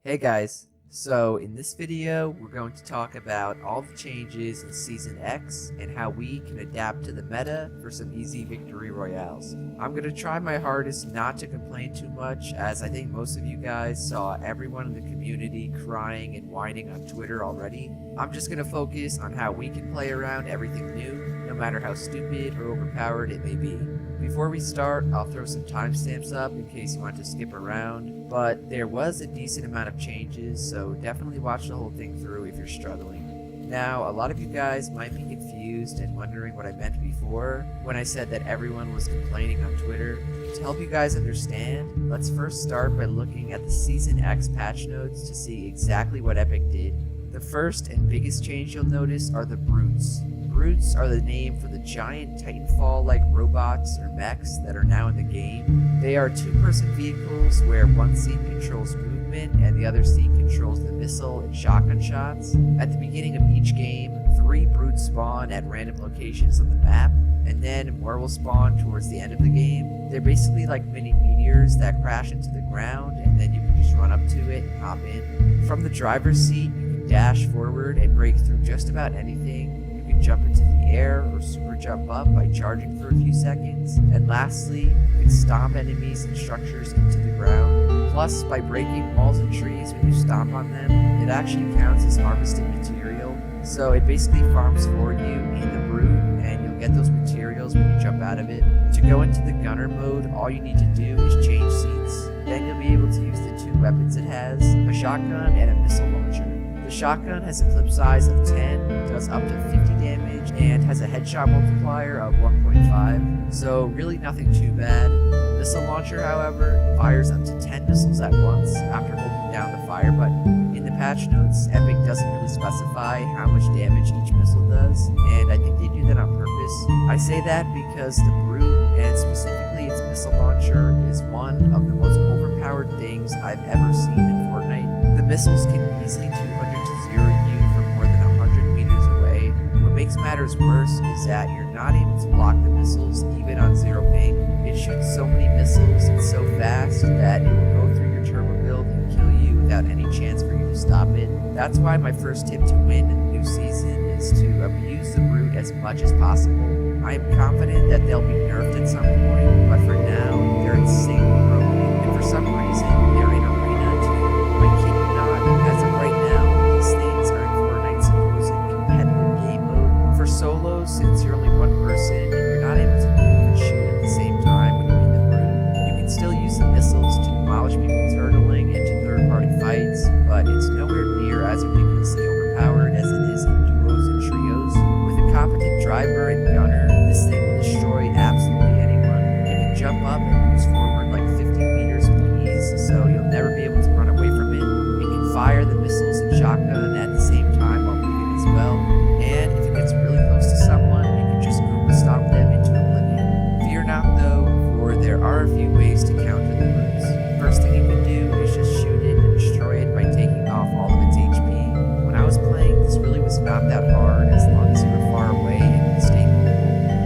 Hey guys, so in this video we're going to talk about all the changes in Season X and how we can adapt to the meta for some easy victory royales. I'm going to try my hardest not to complain too much, as I think most of you guys saw everyone in the community crying and whining on Twitter already. I'm just going to focus on how we can play around everything new, no matter how stupid or overpowered it may be. Before we start, I'll throw some timestamps up in case you want to skip around, but there was a decent amount of changes, so definitely watch the whole thing through if you're struggling. Now, a lot of you guys might be confused and wondering what I meant before when I said that everyone was complaining on Twitter. To help you guys understand, let's first start by looking at the Season X patch notes to see exactly what Epic did. The first and biggest change you'll notice are the Brutes. Brutes are the name for the giant Titanfall-like robots or mechs that are now in the game. They are two-person vehicles where one seat controls movement and the other seat controls the missile and shotgun shots. At the beginning of each game, 3 Brutes spawn at random locations on the map, and then more will spawn towards the end of the game. They're basically like mini meteors that crash into the ground, and then you can just run up to it and hop in. From the driver's seat, you can dash forward and break through just about anything. Jump into the air or super jump up by charging for a few seconds, and lastly, you can stomp enemies and structures into the ground. Plus, by breaking walls and trees when you stomp on them, it actually counts as harvested material, so it basically farms for you in the Brute, and you'll get those materials when you jump out of it. To go into the gunner mode, all you need to do is change seats. Then you'll be able to use the 2 weapons it has, a shotgun and a missile launcher. The shotgun has a clip size of 10, does up to 50 damage, and has a headshot multiplier of 1.5, so really nothing too bad. The missile launcher, however, fires up to 10 missiles at once after holding down the fire button. In the patch notes, Epic doesn't really specify how much damage each missile does, and I think they do that on purpose. I say that because the Brute, and specifically its missile launcher, is one of the most overpowered things I've ever seen in Fortnite. The missiles can easily 200 to 0 you from more than 100 meters away. What makes matters worse is that you're not able to block the missiles even on 0 ping. It shoots so many missiles and so fast that it will go through your turbo build and kill you without any chance for you to stop it. That's why my first tip to win in the new season is to abuse the Brute as much as possible. I am confident that they'll be nerfed at some point, but for now, they're insanely broken, and for some reason, they're in Arena too. I kid you not, as of right now, these things are in Fortnite's supposed competitive game mode. For solos, since you're only one person and you're not able to move and shoot at the same time when you're in the Brute, you can still use the missiles to demolish people turtling into third-party fights, but it's nowhere near as ridiculously overpowered as it is in duos and trios. With a competent driver and gunner, this thing will destroy absolutely anyone. It can jump up and moves forward like 50 meters with ease, so you'll never be able to run away from it. It can fire the missiles and shotgun at the same time while moving as well, and if it gets really close to someone, you can just Google stomp them into oblivion. Fear not though, for there are a few ways to counter the Brutes. First thing you can do is just shoot it and destroy it by taking off all of its HP. When I was playing, this really was not that hard as long as you were far away and could stay cool.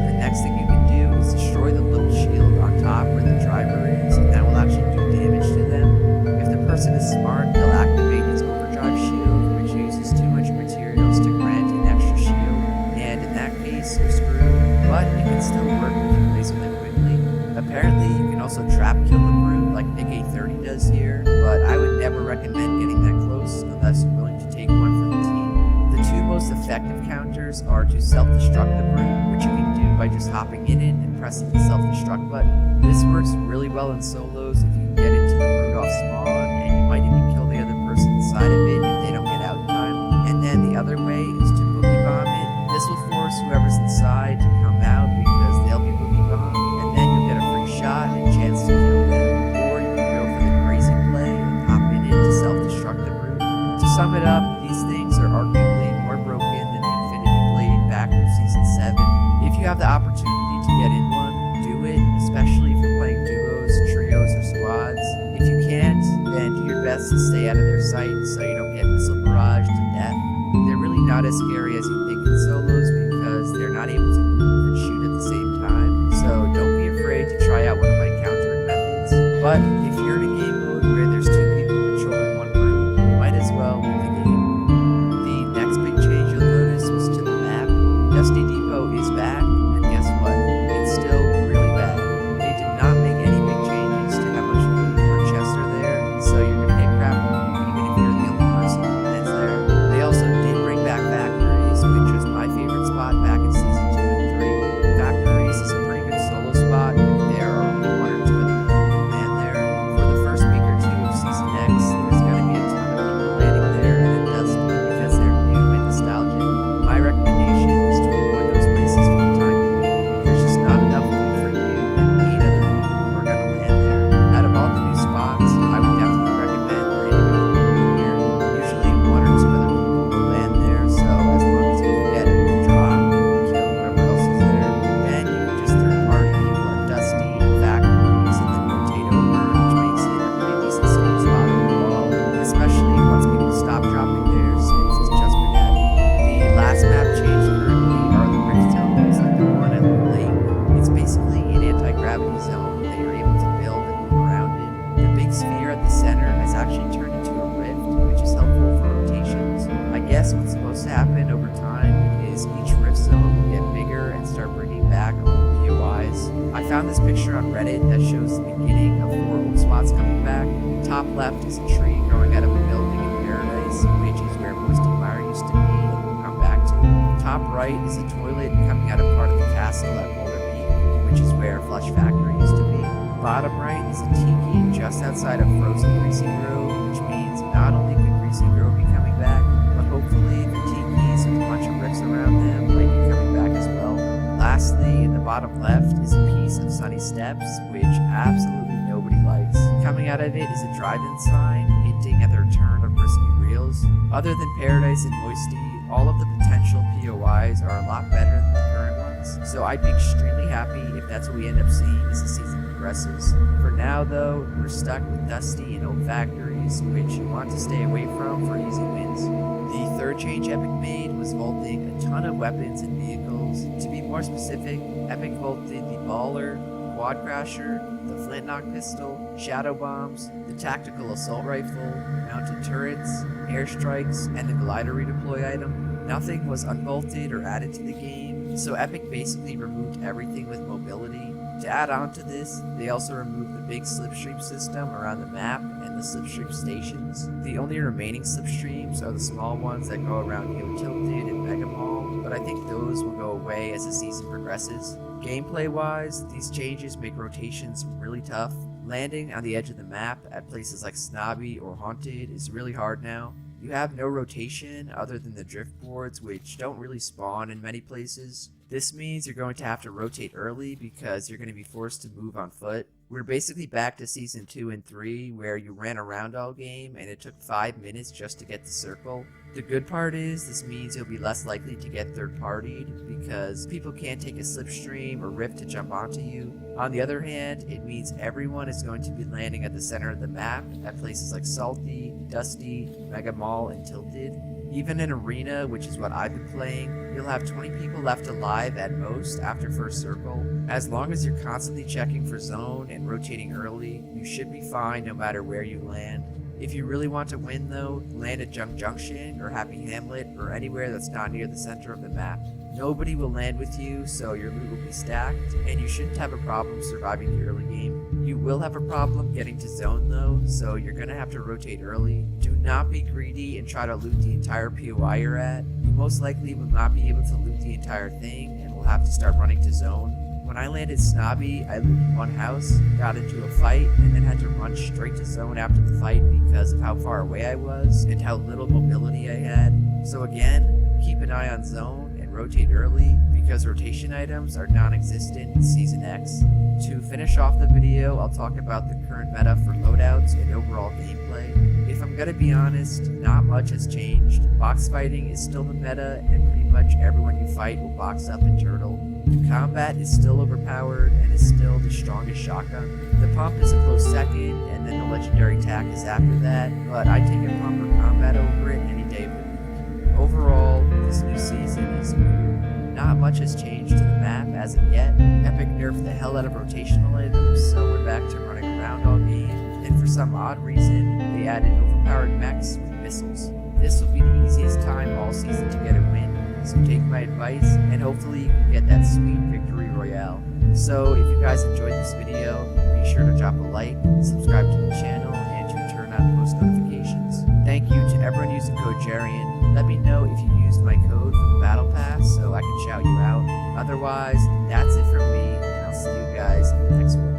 The next thing you can do is destroy the little shield on top where the driver is, and that will actually do damage to them. If the person is smart, they'll activate its overdrive shield, which uses too much materials to grant an extra shield, and in that case, you're screwed, but it can still work if you place them quickly. Apparently, you can also trap kill the Brute like Nick A30 does here, but I would never recommend getting that close unless you're willing to take one for the team. The 2 most effective counters are to self-destruct the Brute, which you can do by just hopping in it and pressing the self-destruct button. This works really well in solos if you can get into the Brute off spawn, and you might even kill the other person inside of it if they don't get out in time. And then the other way is to boogie bomb it. This will force whoever's inside to come out because they'll be boogie bombed, and then you'll get a free shot and chance to kill them. Or you can go for the crazy play and hop in it to self-destruct the Brute. To sum it up, these things are arguably more broken than the Infinity Blade back from Season 7. If you have the opportunity to get in one, do it, especially if you're playing duos, trios, or squads. If you can't, then do your best to stay out of their sight so you don't get missile barraged to death. They're really not as scary as you think in solos because they're not able to move and shoot at the same time, so don't be afraid to try out one of my countering methods. But if you're in a game mode where there's 2 people controlling one Brute, guess what's supposed to happen over time is each rift zone will get bigger and start bringing back old POIs. I found this picture on Reddit that shows the beginning of 4 old spots coming back. Top left is a tree growing out of a building in Paradise, which is where Moisty Mire used to be and we'll come back to. Top right is a toilet coming out of part of the castle at Boulder Peak, which is where Flush Factory used to be. Bottom right is a tiki just outside of Frozen Greasy Grove, which means not only could Greasy Grove be coming back, but hopefully the tikis with a bunch of rifts around them might be coming back as well. Lastly, in the bottom left is a piece of Sunny Steps, which absolutely nobody likes. Coming out of it is a drive-in sign hinting at the return of Risky Reels. Other than Paradise and Moisty, all of the potential POIs are a lot better than the current ones, so I'd be extremely happy if that's what we end up seeing as the season progresses. For now though, we're stuck with dusty and old factories, which you want to stay away from for easy wins. The third change Epic made was vaulting a ton of weapons and vehicles. To be more specific, Epic vaulted the Baller, Quad Crasher, the Flintlock Pistol, Shadow Bombs, the Tactical Assault Rifle, Mounted Turrets, Airstrikes, and the Glider Redeploy item. Nothing was unvaulted or added to the game, so Epic basically removed everything with mobility. To add on to this, they also removed the big slipstream system around the map and the slipstream stations. The only remaining slipstreams are the small ones that go around Yo Tilted and Mega Mall, but I think those will go away as the season progresses. Gameplay-wise, these changes make rotations really tough. Landing on the edge of the map at places like Snobby or Haunted is really hard now. You have no rotation other than the drift boards, which don't really spawn in many places. This means you're going to have to rotate early because you're going to be forced to move on foot. We're basically back to Season 2 and 3 where you ran around all game and it took 5 minutes just to get the circle. The good part is this means you'll be less likely to get third-partied because people can't take a slipstream or rift to jump onto you. On the other hand, it means everyone is going to be landing at the center of the map at places like Salty, Dusty, Mega Mall, and Tilted. Even in Arena, which is what I've been playing, you'll have 20 people left alive at most after first circle. As long as you're constantly checking for zone and rotating early, you should be fine no matter where you land. If you really want to win though, land at Junk Junction or Happy Hamlet or anywhere that's not near the center of the map. Nobody will land with you, so your loot will be stacked, and you shouldn't have a problem surviving the early game. You will have a problem getting to zone though, so you're gonna have to rotate early. Do not be greedy and try to loot the entire POI you're at. You most likely will not be able to loot the entire thing, and will have to start running to zone. When I landed Snobby, I looted one house, got into a fight, and then had to run straight to zone after the fight because of how far away I was and how little mobility I had. So again, keep an eye on zone and rotate early because rotation items are non-existent in Season X. To finish off the video, I'll talk about the current meta for loadouts and overall gameplay. If I'm gonna be honest, not much has changed. Box fighting is still the meta, and pretty much everyone you fight will box up and turtle. The combat is still overpowered and is still the strongest shotgun. The pump is a close second, and then the legendary tack is after that, but I take a pump or combat over it any day of the week. Overall, this new season is new. Not much has changed to the map as of yet. Epic nerfed the hell out of rotational items, so we're back to running around all game, and for some odd reason, they added overpowered mechs with missiles. This will be the easiest time all season to get a win. So take my advice, and hopefully you can get that sweet victory royale. So if you guys enjoyed this video, be sure to drop a like, subscribe to the channel, and to turn on post notifications. Thank you to everyone using code Jarian. Let me know if you used my code for the Battle Pass so I can shout you out. Otherwise, that's it from me, and I'll see you guys in the next one.